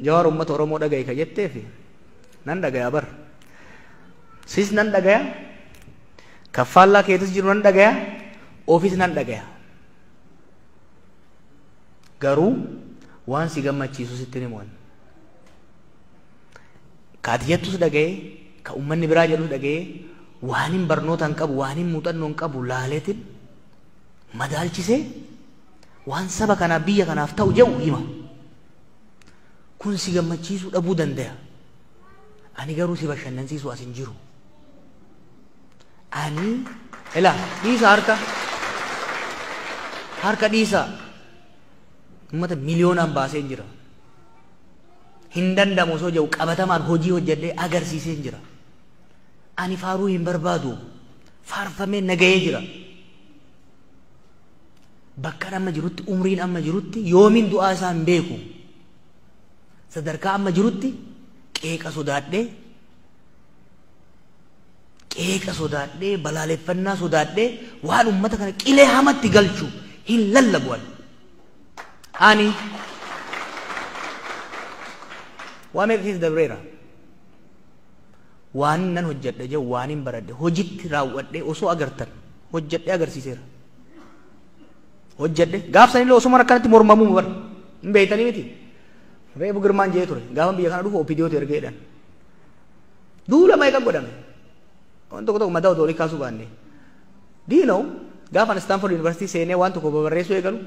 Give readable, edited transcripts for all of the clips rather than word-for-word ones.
Jawaar uummata Oromoo dhagaye ka jetteefi nan dhagaya bar. Sis nan dhagaya. Kaffallaa keetis jiru nan dhagaya. Ofiis nan dhagaya. Garuu waan si gammachiisu sitti ni mo'an. Kaati jettus dhagaye, ka uummanni biraa jedhus dhagaye, waan hin barnootaan qabu, waan hin muuxannoon qabu laaleetiin madaalchisee waan saba kanaaf biyya kanaaf ta'u jedhu hima. Kun si gammachiisuu dhabuu danda'a. Ani garuu si bashannansiisu as hin jiru. Ani ilaa dhiisa harka dhiisa uummata miliyoonaan baasee hin jira. Hin danda'amu osoo jedhu qabatamaan hojii hojjedhee agarsiisee hin jira. Ani faaruu hin barbaadu. Faarfamee nagahee jira. Bakka amma jirutti umriin amma jirutti yoomiin du'aa isaa hin beeku. Sadarkaa amma jirutti qeeqa sodaadhee balaaleffannaa sodaadhee waan uummata kana qilee hamatti galchu hin lallabu. Ani waa meeqa keessa dabreera. Waan nan hojjedhe jedhu waan hin baradhe hojitti raawwadhee osoo agartan hojjedhee agarsiiseera. Hojjedhe gaafsanillee osuma akkanatti mormamuu bar hin beeytanii miti. Reefu Girmaan jee ture gaafa biyya kana dhufu OPDOtu ergeedhaan. Duula meeqa godhame. Waan tokko madaa otoo olii kaasuu baanne. Diinoo gaafa Stanford University seenee waan tokko barreessuu eegalu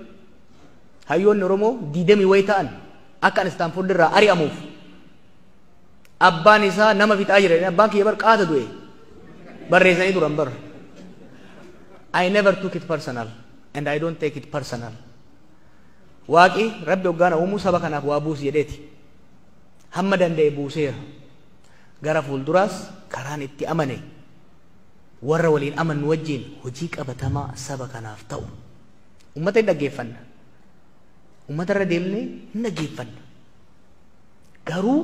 hayyoonni Oromoo 20 wayi ta'an akka Stanford irraa ari'amuuf abbaan isaa nama fixaa jira. Abbaan kiyya bar qaata du'e barreessanii turan bar. I never took it personal and I don't take it personal. Waaqi Rabbi hoggaana uumuu saba kanaaf waa buusi jedheeti. Hamma danda'e buuseera. Gara fuulduraas karaan itti amane warra waliin amannu wajjin hojii qabatamaa saba kanaaf ta'u. Uummata hin dhaggeeffanna. Uummata irra deemnee hin dhaggeeffanna. Garuu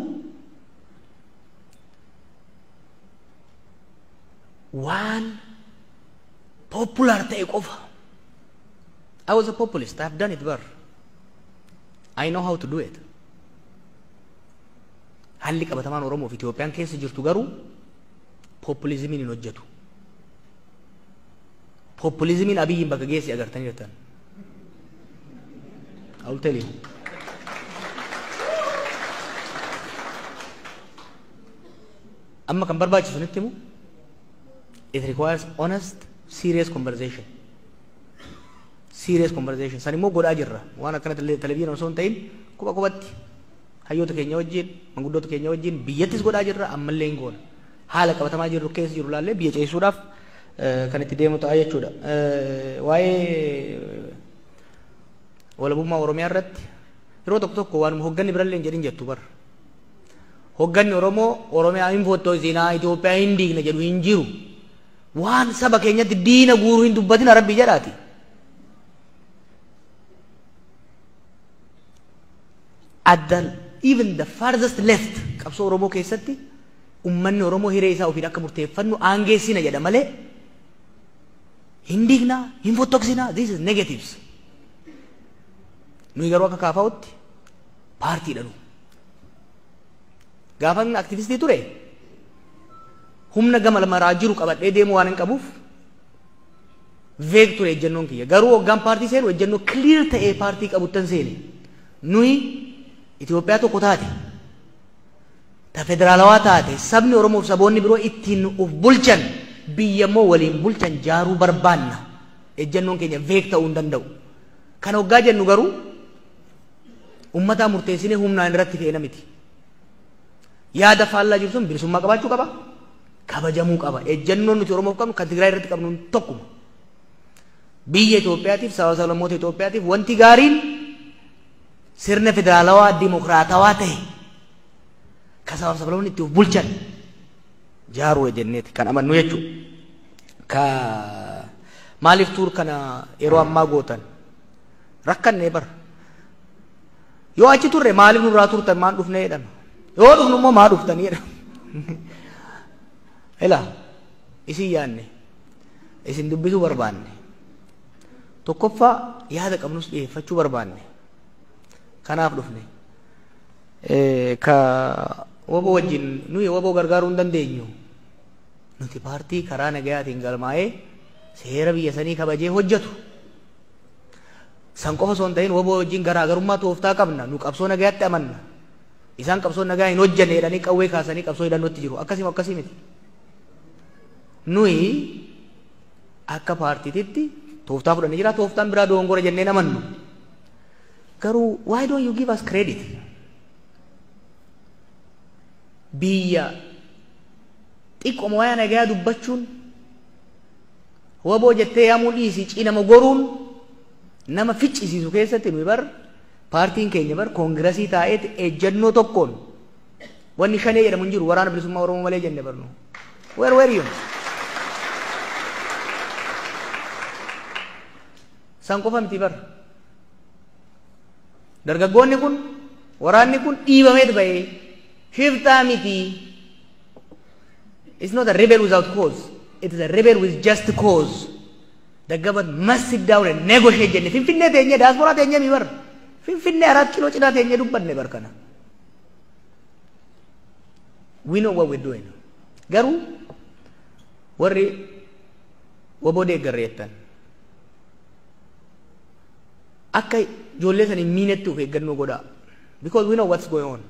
waan popular ta'e qofa. I was a populist. I have done it bar. I know how to do it. Halli qabatamaan Oromoo fi Itoophiyaan keessa jirtu garuu populizimiin hin hojjetu. Populizimiin Abiyyiin bakka geessi agartanii jirtan. I will tell you. Amma kan barbaachisu nitti himu. It requires honest, serious conversation. Serious conversation. San immoo godhaa jirra. Waan akkana televizyinii osoo hin ta'in qubatti hayyoota keenya wajjin manguddoota keenya wajjin biyyattis godhaa jirra ammallee hin goona. Haala qabatamaa jirru keessa jiru laallee biyya ceessuudhaaf kan itti deemu ta'a jechuudha. Waa'ee walabummaa Oromiyaa irratti yeroo tokko waan hogganni birallee hin jedhin jettu bara. Hogganni Oromoo Oromiyaa hin fottoosinaa Itoophiyaa hin diigna jedhu hin jiru. Waan saba keenyatti diina guuruu hin dubbatin Rabbi jedhaati. Even the farthest left qabsoo Oromoo keessatti ummanni Oromoo hiree isaa ofiin akka murteeffannu aangeessina jedha malee hin diignaa hin fottoksinaa. This is negatives. Nuyi garuu akka kaafaa'utti paartiidha nu. Gaafa inni aktivistii ture humna gama lamaraa jiru qabadhee deemu waan hin qabuuf veeg ture ejjennoon kiyya. Garuu hoggaan paartii seenu ejjennoo clear ta'ee paartii qabuttan seene nuyi Itoophiyaa tokko taate ta federaalawaa taate sabni Oromoo fi saboonni biroo ittiin of bulchan biyya immoo waliin bulchan jaaruu barbaanna. Ejjennoon keenya veeg ta'uu hin danda'u. Kan hoggaa jennu garuu ummataa murteessinee humnaan irratti fe'ena miti. Yaada faallaa jiru sun bilisummaa qabaachuu qaba. Kabajamuu qaba. Ejjennoon nuti Oromoof qabnu kan Tigraay irratti qabnu tokkuma. Biyya Itoophiyaatiif saba sablammoota Itoophiyaatiif wanti gaariin sirna federaalawaa dimokiraatawaa ta'e ka sabaaf sablammoonni itti of bulchan jaaruu jenneeti kan amannu jechuudha. Ka maaliif tuur kana yeroo ammaa gootan rakkannee bara. Yoo achi turre maaliif nurraa turtan maan dhufnee jedhan. Yoo dhufnu immoo maa dhuftanii jedhan. Ilaa isin yaanne isin dubbisuu barbaanne tokkoffaa yaada qabnus dhiyeeffachuu barbaanne kanaaf dhufne. ka waboo wajjin nuyi waboo gargaaruu hin dandeenyu. Nuti paartii karaa nagayaatiin galmaa'ee seera biyya sanii kabajee hojjetu. San qofa osoo hin ta'in waboo wajjin garaagarummaa tooftaa qabna. Nu qabsoo nagayaatti amanna. Isaan qabsoo nagaa hin hojjenne jedhanii qawwee kaasanii qabsoo hidhannootti jiru. Akkasii miti. Nuyi akka paartiititti tooftaa fudhannee jira. Tooftaan biraa dogongora jennee amannu. Garuu why don't you give us credit? Biyya xiqqooma waa'ee nagayaa dubbachuun waboo jettee yaamuu dhiisii cinama goruun nama ficcisiisu keessatti nuyi bar paartiin keenya bar koongirasii taa'eeti ejjennoo tokkoon wanni shanee jedhamu hin jiru waraana bilisummaa Oromoo malee jenne barnu. Where were you? San qofa miti bar. Dargaggoonni kun waraanni kun dhiibameet bahee shiftaa miti. It's not a rebel without cause. It is a rebel with just cause. The government must sit down and negotiate jenne. Finfinnee teenye diaspora teenye mi bar. Finfinnee 4 kilo cinaa teenye dubbanne bar kana. We know what we're doing. Garuu warri waboo deeggarreettan akka ijoollee san hin miinetti of eeggannoo godhaa. Because we know what's going on.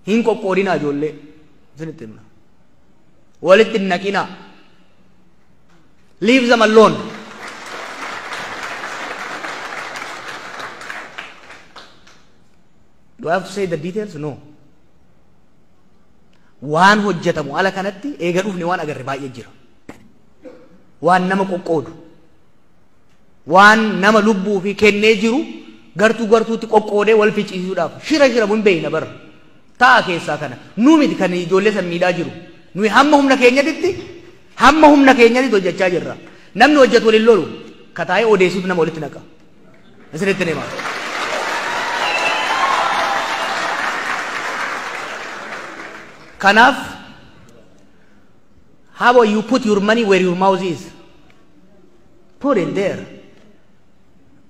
Hin qoqqoodinaa ijoollee. Isinitti himna. Walitti hin naqinaa. Leave them alone. Do I have to say the details? No. Waan hojjetamu ala kanatti eega dhufne waan agarre baay'ee jira. Waan nama qoqqoodu. Waan nama lubbuu fi kennee jiru gartuutti qoqqoodee wal ficcisiisuudhaaf shira mun beeyna bar. Ta'a keessaa kana. Nu miti kan ijoollee san miidhaa jiru. Nuyi hamma humna keenyatti hojjechaa jirra. Namni hojjetu waliin lolu kataa'ee odeessuuf nama walitti naqa. Isinitti hima. Kanaaf, how about you put your money where your mouth is? Put it there.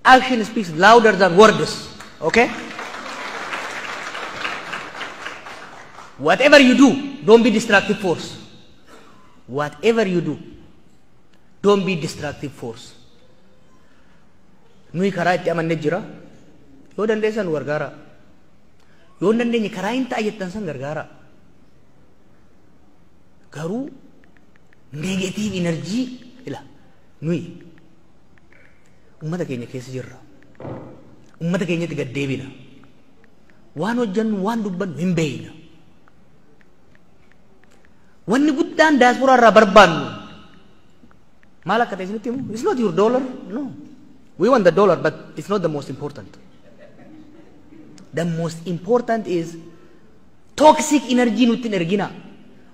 Action speaks louder than words. Okay? Whatever you do, don't be destructive force. Whatever you do, don't be destructive force. Nuyi karaa itti amannee jira. Yoo dandeessan gargaara. Yoo dandeenye karaa hin ta'a jettan san gargaara. Garuu negative energy ila nuyi ummata keenya keessa jirra. Ummata keenyatti gad deebina. Waan hojjannu waan dubbannu hin beeyna. Wanni guddaan diaspora irraa barbaannu maal akka ta'e isinitti himu? It's not your dollar. No. We want the dollar, but it's not the most important. The most important is toxic energy nutti hin ergina.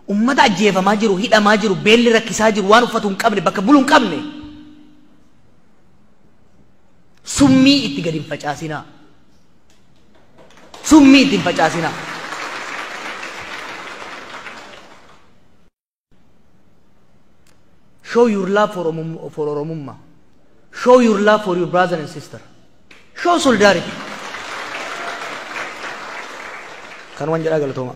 Ummata ajjeefamaa jiru, hidhamaa jiru, beelli rakkisaa jiru, waan uffatu hin qabne, bakka bulu hin qabne. Summii itti gadi hin facaasinaa. Summii itti hin facaasinaa. Show your love for Oromumma. Show your love for your brother and sister. Show solidarity. Kan wan jedhaa galatooma.